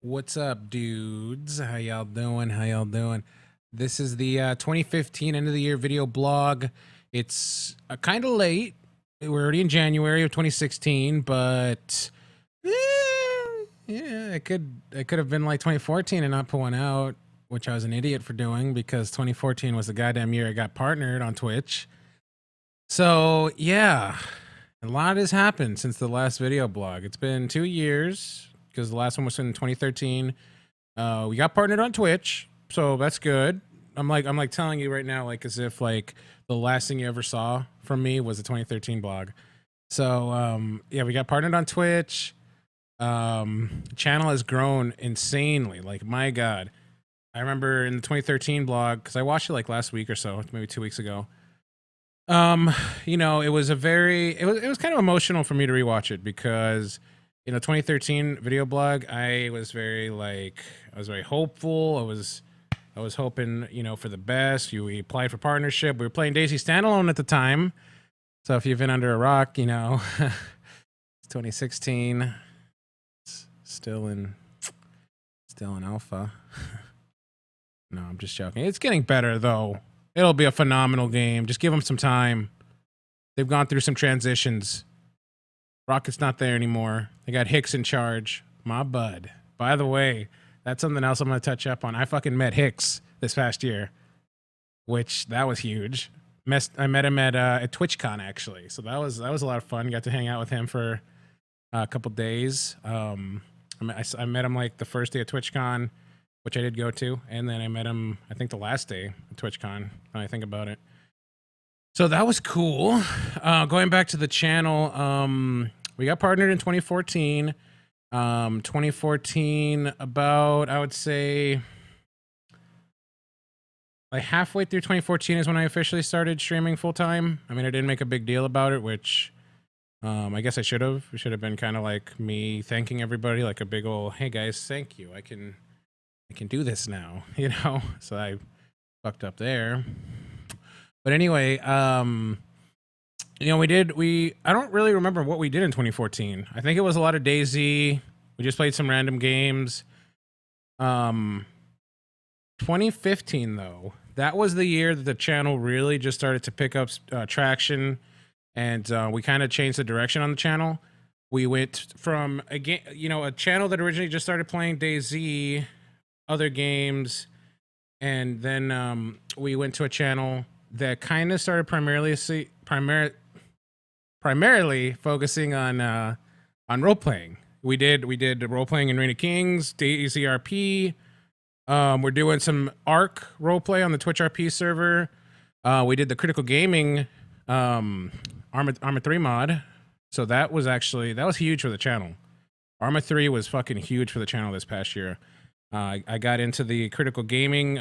What's up, dudes? How y'all doing? How y'all doing? This is the 2015 end of the year video blog. It's kind of late. We're already in January of 2016, but yeah, it could have been like 2014 and not put one out, which I was an idiot for doing because 2014 was the goddamn year I got partnered on Twitch. So yeah, a lot has happened since the last video blog. It's been 2 years because the last one was in 2013. We got partnered on Twitch, so that's good. I'm like telling you right now, like as if like the last thing you ever saw from me was a 2013 blog. So yeah, we got partnered on Twitch. Channel has grown insanely. Like my God, I remember in the 2013 blog because I watched it like last week or so, maybe 2 weeks ago. You know, it was kind of emotional for me to rewatch it because 2013 video blog, I was very hopeful. I was hoping, for the best. We applied for partnership. We were playing Daisy Standalone at the time. So if you've been under a rock, it's 2016. It's still in alpha. No, I'm just joking. It's getting better though. It'll be a phenomenal game. Just give them some time. They've gone through some transitions. Rocket's not there anymore. They got Hicks in charge. My bud. By the way, that's something else I'm going to touch up on. I fucking met Hicks this past year, which that was huge. I met him at TwitchCon actually, so that was a lot of fun. Got to hang out with him for a couple days. I met him like the first day of TwitchCon, which I did go to, and then I met him I think the last day of TwitchCon. When I think about it, so that was cool. Going back to the channel, we got partnered in 2014. 2014, about, I would say, like halfway through 2014 is when I officially started streaming full time. I mean, I didn't make a big deal about it, which I guess I should have. It should have been kind of like me thanking everybody, like a big old, hey guys, thank you. I can do this now, So I fucked up there. But anyway, I don't really remember what we did in 2014. I think it was a lot of Daisy. We just played some random games. 2015 though, that was the year that the channel really just started to pick up traction, and we kind of changed the direction on the channel. We went from a channel that originally just started playing Daisy, other games, and then we went to a channel that kind of started primarily focusing on role playing. We did role playing in Reign of Kings, Daisy RP. We're doing some Arc role play on the Twitch RP server. We did the Critical Gaming Arma 3 mod. So that was huge for the channel. Arma 3 was fucking huge for the channel this past year. I got into the Critical Gaming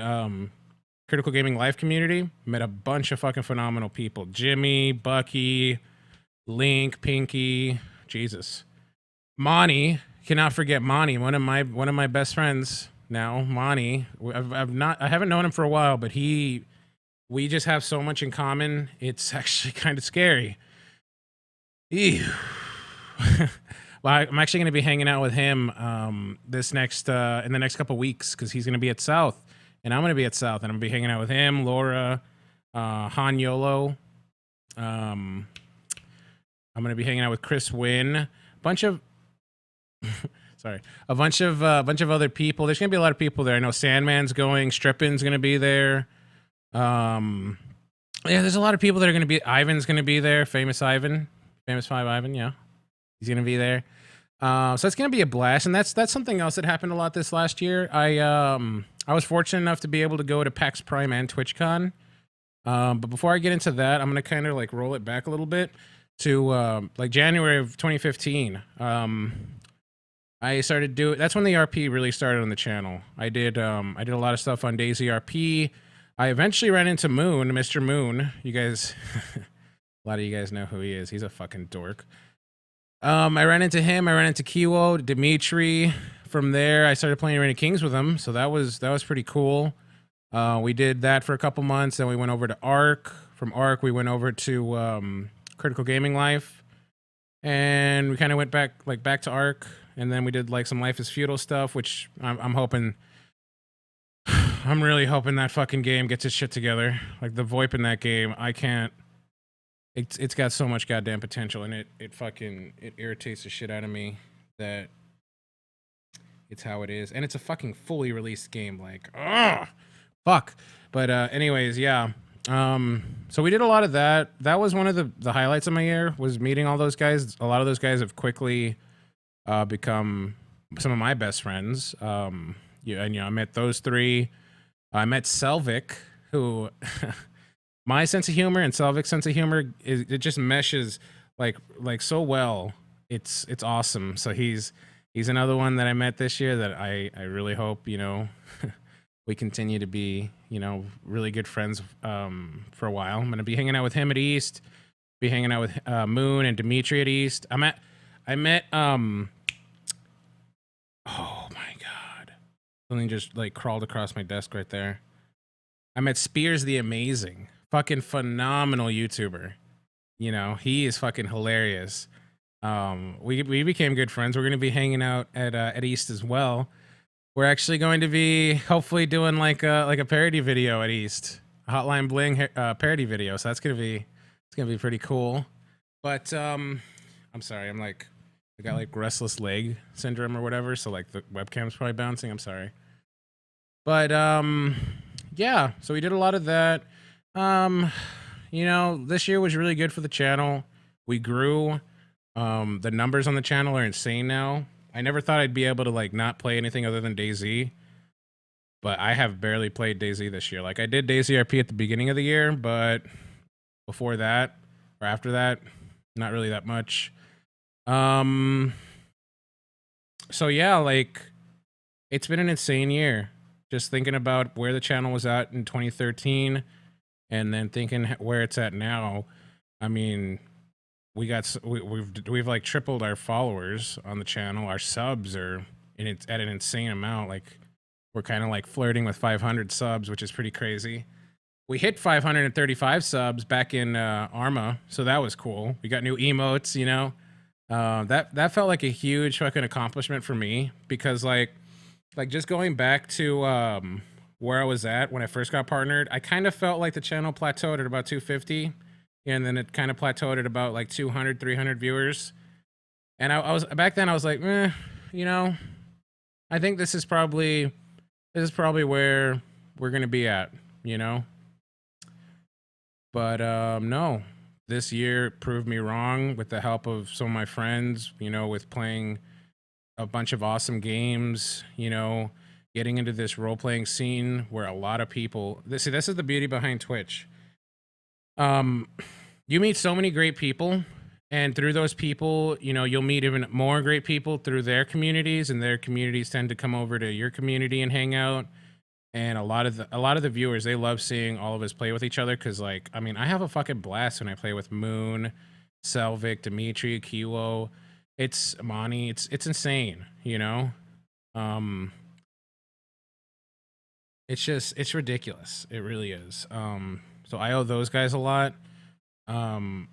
live community, met a bunch of fucking phenomenal people. Jimmy, Bucky, Link, Pinky, Jesus. Monty, cannot forget Monty, one of my best friends now, Monty. I haven't known him for a while, but we just have so much in common. It's actually kind of scary. Ew. Well, I'm actually going to be hanging out with him in the next couple weeks because he's going to be at South. And I'm going to be at South, and I'm going to be hanging out with him, Laura, Han Yolo. I'm going to be hanging out with Chris Wynn, a bunch of other people. There's going to be a lot of people there. I know Sandman's going, Strippin's going to be there. Yeah, there's a lot of people that are going to be. Ivan's going to be there, Famous 5 Ivan, yeah. He's going to be there. So it's going to be a blast, and that's something else that happened a lot this last year. I was fortunate enough to be able to go to PAX Prime and TwitchCon. But before I get into that, I'm going to kind of like roll it back a little bit to like January of 2015. I started that's when the RP really started on the channel. I did a lot of stuff on Daisy RP. I eventually ran into Moon, Mr. Moon. You guys, a lot of you guys know who he is. He's a fucking dork. I ran into him. I ran into Kiwo, Dimitri. From there, I started playing Reign of Kings with him, so that was pretty cool. We did that for a couple months, then we went over to Arc. From Arc, we went over to Critical Gaming Life, and we kind of went back to Arc, and then we did like some Life is Feudal stuff, which I'm hoping. I'm really hoping that fucking game gets its shit together. Like the VoIP in that game, I can't. It's got so much goddamn potential, and it irritates the shit out of me that it's how it is, and it's a fucking fully released game. Like, ugh, fuck. But anyways, yeah. So we did a lot of that. That was one of the highlights of my year, was meeting all those guys. A lot of those guys have quickly become some of my best friends. Yeah, and I met those three. I met Selvik, who my sense of humor and Selvik's sense of humor it just meshes like so well. It's awesome. So he's another one that I met this year that I really hope, we continue to be, really good friends for a while. I'm gonna be hanging out with him at East, be hanging out with Moon and Dimitri at East. I met oh my god. Something just like crawled across my desk right there. I met Spears the Amazing. Fucking phenomenal YouTuber. He is fucking hilarious. We became good friends. We're gonna be hanging out at East as well. We're actually going to be hopefully doing like a parody video at East, a Hotline Bling parody video. So it's gonna be pretty cool. But I'm sorry, I got like restless leg syndrome or whatever. So like the webcam's probably bouncing. I'm sorry. But yeah. So we did a lot of that. This year was really good for the channel. We grew. The numbers on the channel are insane now. I never thought I'd be able to like not play anything other than DayZ, but I have barely played DayZ this year. Like I did DayZ RP at the beginning of the year, but before that or after that, not really that much. So yeah, like it's been an insane year. Just thinking about where the channel was at in 2013 and then thinking where it's at now. I mean, we've like tripled our followers on the channel. Our subs are at an insane amount. Like we're kind of like flirting with 500 subs, which is pretty crazy. We hit 535 subs back in Arma, so that was cool. We got new emotes, that felt like a huge fucking accomplishment for me, because like just going back to where I was at when I first got partnered, I kind of felt like the channel plateaued at about 250. And then it kind of plateaued at about like 200, 300 viewers. And I was back then I was like, I think this is probably where we're going to be at, But no, this year proved me wrong with the help of some of my friends, with playing a bunch of awesome games, getting into this role-playing scene where a lot of people, this is the beauty behind Twitch. You meet so many great people, and through those people, you'll meet even more great people through their communities, and their communities tend to come over to your community and hang out. And a lot of the viewers, they love seeing all of us play with each other, because like, I mean, I have a fucking blast when I play with Moon, Selvik, Dimitri, Kilo. It's Amani. It's insane, it's ridiculous. It really is. So I owe those guys a lot. I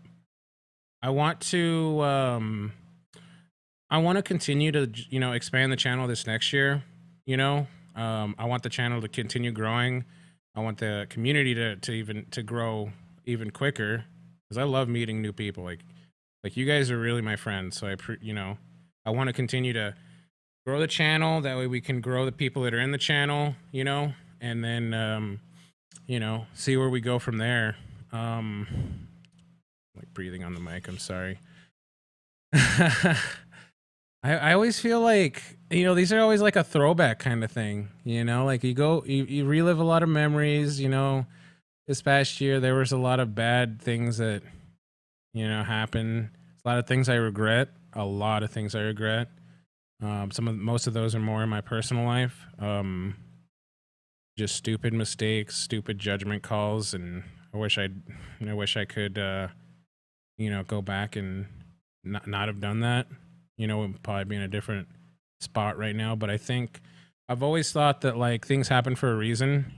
want to continue to expand the channel this next year. I want the channel to continue growing. I want the community to grow even quicker, because I love meeting new people. Like you guys are really my friends. So I want to continue to grow the channel. That way we can grow the people that are in the channel, and then see where we go from there. Like breathing on the mic, I'm sorry. I always feel like, these are always like a throwback kind of thing, like you relive a lot of memories. This past year there was a lot of bad things that happen. A lot of things I regret. Most of those are more in my personal life. Just stupid mistakes, stupid judgment calls, and I wish I could go back and not have done that. We'd probably be in a different spot right now. But I think I've always thought that like things happen for a reason,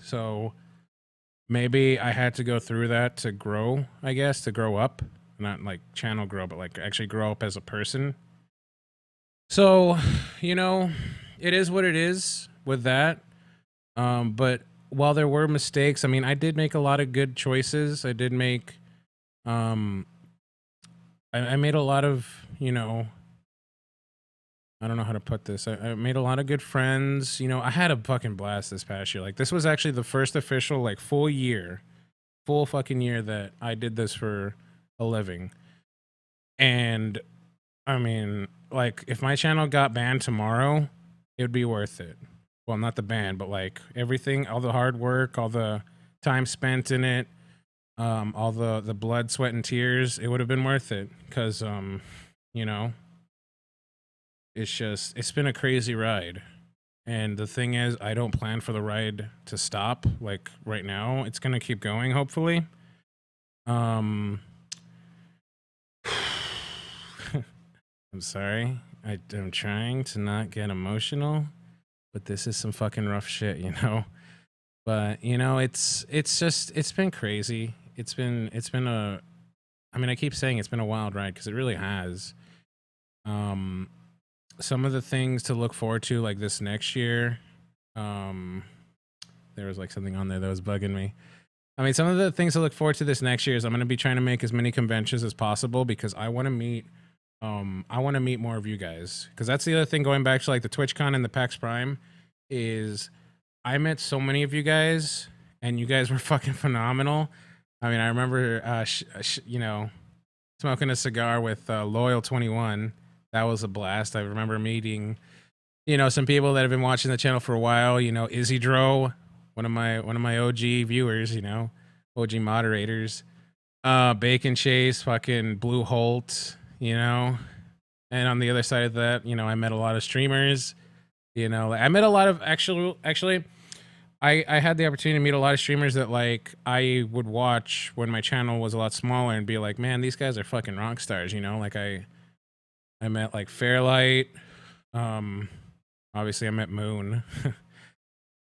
so maybe I had to go through that to grow, I guess, to grow up. Not like channel grow, but like actually grow up as a person. So, you know, it is what it is with that. But while there were mistakes, I mean, I did make a lot of good choices. I did make, um, I made a lot of, you know, I don't know how to put this. I made a lot of good friends. You know, I had a fucking blast this past year. Like, this was actually the first official, like, full fucking year that I did this for a living. And I mean, like, if my channel got banned tomorrow, it would be worth it. Well, not the ban, but like everything, all the hard work, all the time spent in it, all the blood, sweat, and tears, it would have been worth it. Cause you know, it's been a crazy ride. And the thing is, I don't plan for the ride to stop. Like right now, it's gonna keep going, hopefully. Um I'm sorry. I'm trying to not get emotional, but this is some fucking rough shit, you know. But you know, it's been crazy. It's been a. I mean, I keep saying it's been a wild ride because it really has. Um, some of the things to look forward to, like this next year. Um, there was like something on there that was bugging me. I mean, some of the things to look forward to this next year is I'm going to be trying to make as many conventions as possible because I want to meet. I want to meet more of you guys because that's the other thing. Going back to like the TwitchCon and the PAX Prime, is I met so many of you guys, and you guys were fucking phenomenal. I mean, I remember, you know, smoking a cigar with Loyal 21. That was a blast. I remember meeting, you know, some people that have been watching the channel for a while. You know, Izzy Dro, one of my OG viewers. You know, OG moderators. Bacon Chase, fucking Blue Holt. You know, and on the other side of that, you know, I met a lot of streamers. You know, like, I met a lot of actually. I had the opportunity to meet a lot of streamers that like I would watch when my channel was a lot smaller and be like, man, these guys are fucking rock stars, you know? Like I met like Fairlight, um, obviously I met Moon.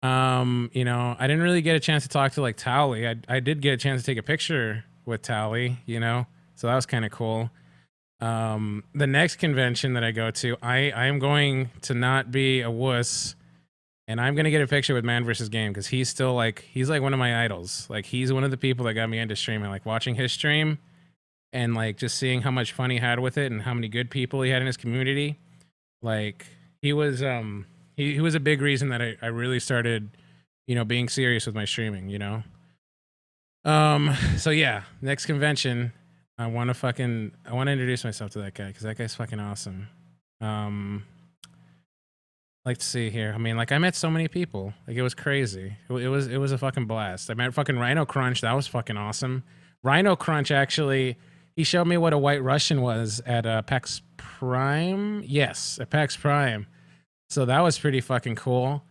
You know, I didn't really get a chance to talk to like Tally. I did get a chance to take a picture with Tally, you know, so that was kind of cool. The next convention that I go to, I am going to not be a wuss, and I'm gonna get a picture with Man vs. Game because he's still like he's like one of my idols. Like he's one of the people that got me into streaming. Like watching his stream and like just seeing how much fun he had with it and how many good people he had in his community. Like he was he was a big reason that I really started, you know, being serious with my streaming, you know. So yeah, next convention, I want to introduce myself to that guy because that guy's fucking awesome. Like to see here. I mean, like I met so many people. Like it was crazy. It was a fucking blast. I met fucking Rhino Crunch. That was fucking awesome. Rhino Crunch actually, he showed me what a White Russian was at PAX Prime. Yes, at PAX Prime. So that was pretty fucking cool.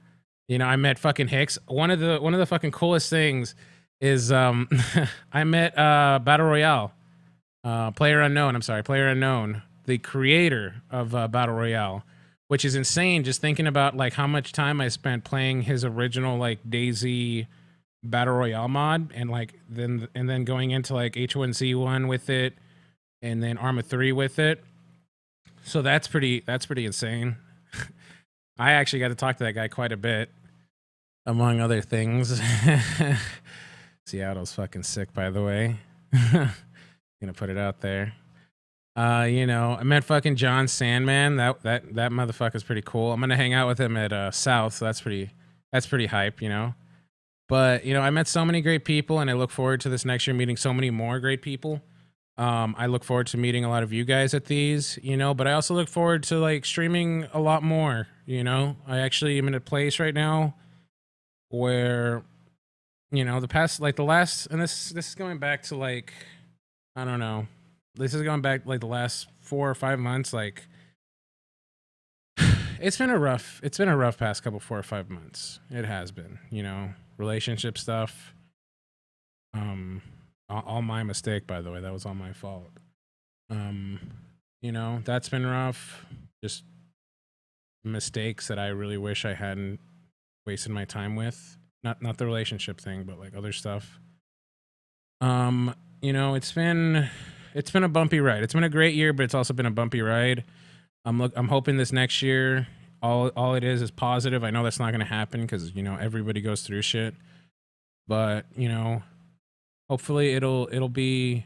You know, I met fucking Hicks. One of the fucking coolest things is I met Battle Royale. Player Unknown. I'm sorry, Player Unknown, the creator of Battle Royale, which is insane. Just thinking about like how much time I spent playing his original like DayZ Battle Royale mod, and like then going into like H1Z1 with it, and then Arma 3 with it. So that's pretty insane. I actually got to talk to that guy quite a bit, among other things. Seattle's fucking sick, by the way. Gonna put it out there. You know, I met fucking John Sandman. That motherfucker's pretty cool. I'm gonna hang out with him at South. So that's pretty hype, you know. But you know, I met so many great people, and I look forward to this next year meeting so many more great people. I look forward to meeting a lot of you guys at these, you know. But I also look forward to like streaming a lot more. You know, I actually am in a place right now where, you know, the last, and this is going back to like, I don't know. This is going back like the last 4 or 5 months. Like, it's been a rough past couple 4 or 5 months. It has been, you know, relationship stuff. All my mistake, by the way. That was all my fault. You know, that's been rough. Just mistakes that I really wish I hadn't wasted my time with. Not the relationship thing, but like other stuff. You know, it's been a bumpy ride. It's been a great year, but it's also been a bumpy ride. I'm hoping this next year, all it is positive. I know that's not going to happen because everybody goes through shit, but hopefully it'll be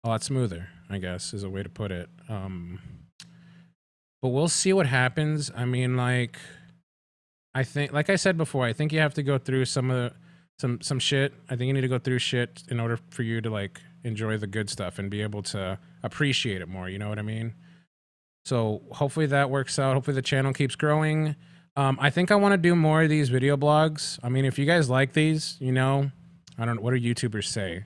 a lot smoother, I guess is a way to put it. But we'll see what happens. I mean, like, I think, like I said before, I think you have to go through some shit. I think you need to go through shit in order for you to like enjoy the good stuff and be able to appreciate it more. You know what I mean? So hopefully that works out. Hopefully the channel keeps growing. I think I want to do more of these video blogs. I mean, if you guys like these, I don't know, what do YouTubers say?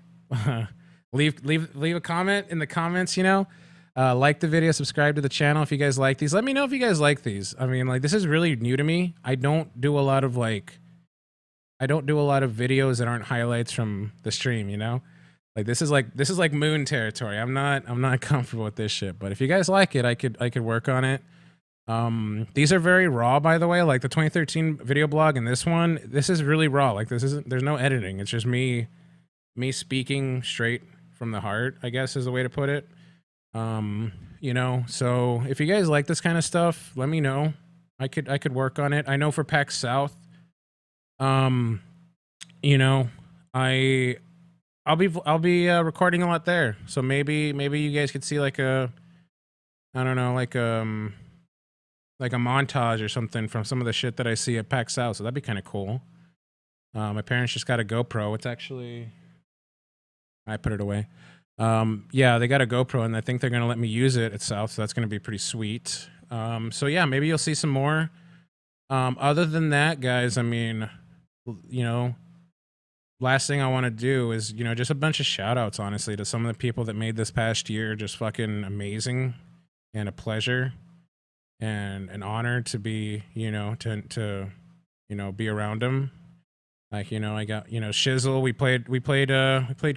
leave a comment in the comments, like the video, subscribe to the channel if you guys like these. Let me know if you guys like these. I mean, like, this is really new to me. I don't do a lot of videos that aren't highlights from the stream, Like this is like moon territory. I'm not comfortable with this shit. But if you guys like it, I could work on it. These are very raw, by the way. Like the 2013 video blog and this is really raw. Like there's no editing. It's just me speaking straight from the heart, I guess is the way to put it. So if you guys like this kind of stuff, let me know. I could work on it. I know for PAX South, I'll be recording a lot there. So maybe you guys could see like a montage or something from some of the shit that I see at PAX South. So that'd be kind of cool. My parents just got a GoPro. It's actually, I put it away. Yeah, they got a GoPro and I think they're going to let me use it at South. So that's going to be pretty sweet. So yeah, maybe you'll see some more. Other than that, guys, I mean, last thing I want to do is, just a bunch of shout outs, honestly, to some of the people that made this past year just fucking amazing and a pleasure and an honor to be, to be around them. Like, I got, Shizzle. We played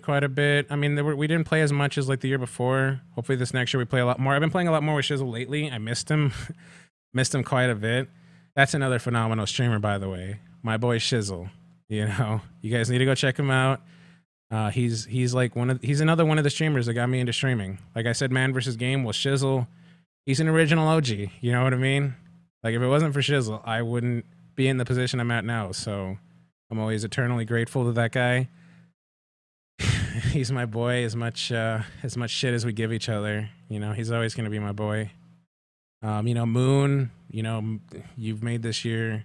quite a bit. I mean, we didn't play as much as like the year before. Hopefully this next year we play a lot more. I've been playing a lot more with Shizzle lately. I missed him, missed him quite a bit. That's another phenomenal streamer, by the way. My boy Shizzle. You guys need to go check him out. He's like he's another one of the streamers that got me into streaming. Like I said, Man vs. Game. Well, Shizzle, he's an original OG. You know what I mean? Like if it wasn't for Shizzle, I wouldn't be in the position I'm at now. So I'm always eternally grateful to that guy. He's my boy. As much shit as we give each other, he's always gonna be my boy. Moon, you've made this year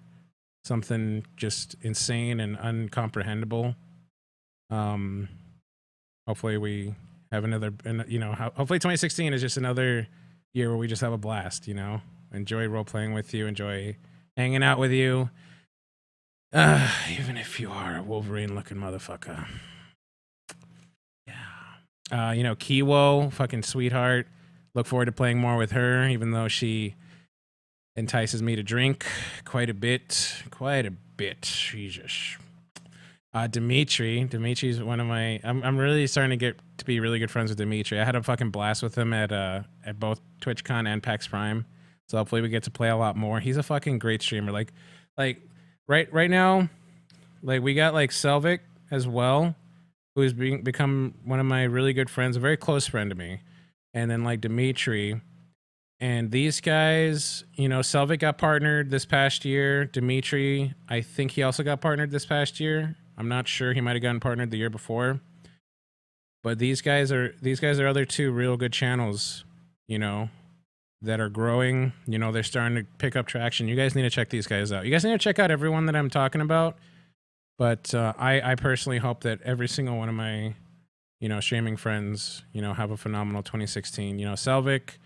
something just insane and uncomprehendable. Hopefully we have another, hopefully 2016 is just another year where we just have a blast, enjoy role playing with you, enjoy hanging out with you. Even if you are a Wolverine looking motherfucker. Yeah. Kiwo, fucking sweetheart. Look forward to playing more with her, even though she entices me to drink quite a bit. Jesus. Dimitri's one of my, I'm really starting to get to be really good friends with Dimitri. I had a fucking blast with him at both TwitchCon and PAX Prime. So hopefully we get to play a lot more. He's a fucking great streamer. Like right now, like we got like Selvik as well, who's become one of my really good friends, a very close friend to me. And then like Dimitri. And these guys, Selvik got partnered this past year. Dimitri, I think he also got partnered this past year. I'm not sure. He might have gotten partnered the year before. But these guys are other two real good channels, that are growing. They're starting to pick up traction. You guys need to check these guys out. You guys need to check out everyone that I'm talking about. But I personally hope that every single one of my, streaming friends, have a phenomenal 2016. Selvik,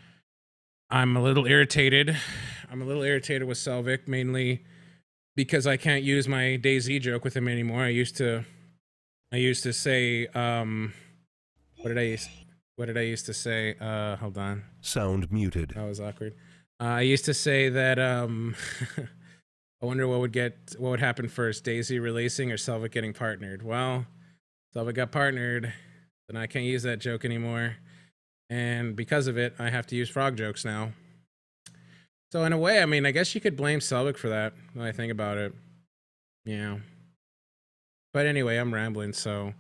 I'm a little irritated. with Selvik, mainly because I can't use my DayZ joke with him anymore. I used to say, what did I used to say? Hold on. Sound muted. That was awkward. I used to say that, I wonder what would happen first, DayZ releasing or Selvik getting partnered. Well, Selvik got partnered, and I can't use that joke anymore. And because of it, I have to use frog jokes now. So in a way, I mean, I guess you could blame Selvik for that when I think about it. Yeah. But anyway, I'm rambling. So,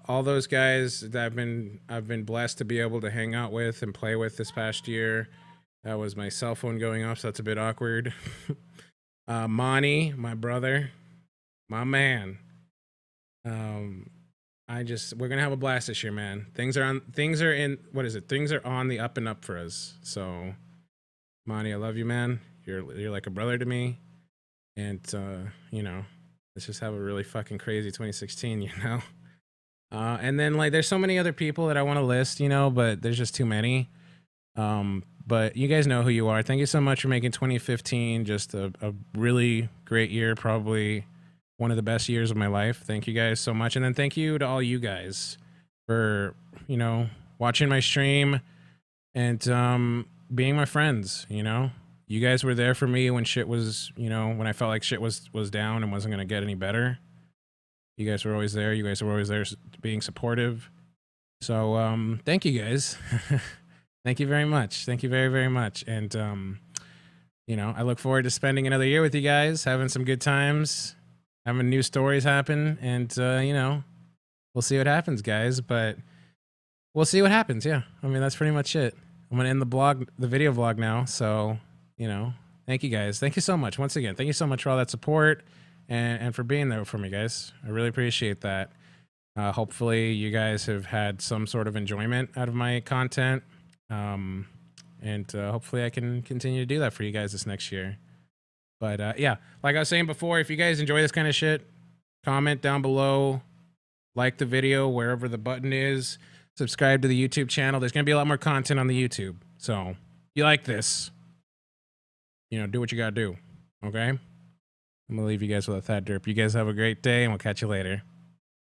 all those guys that I've been blessed to be able to hang out with and play with this past year. That was my cell phone going off, so that's a bit awkward. Monty, my brother, my man. We're gonna have a blast this year, man. Things are on the up and up for us. So, Monty, I love you, man. You're like a brother to me. And let's just have a really fucking crazy 2016, and then like there's so many other people that I want to list, but there's just too many. But you guys know who you are. Thank you so much for making 2015 just a really great year, probably one of the best years of my life. Thank you guys so much. And then thank you to all you guys for, watching my stream and being my friends, You guys were there for me when shit was, when I felt like shit was down and wasn't going to get any better. You guys were always there. You guys were always there being supportive. So thank you guys. Thank you very much. Thank you very, very much. And, I look forward to spending another year with you guys, having some good times, having new stories happen. And, we'll see what happens, guys. But we'll see what happens. Yeah. I mean, that's pretty much it. I'm going to end the video vlog now. So, thank you guys. Thank you so much. Once again, thank you so much for all that support and for being there for me, guys. I really appreciate that. Hopefully you guys have had some sort of enjoyment out of my content. And hopefully I can continue to do that for you guys this next year. But yeah, like I was saying before, if you guys enjoy this kind of shit, comment down below, like the video wherever the button is, subscribe to the YouTube channel. There's going to be a lot more content on the YouTube. So if you like this, do what you got to do. Okay? I'm going to leave you guys with a fat derp. You guys have a great day and we'll catch you later.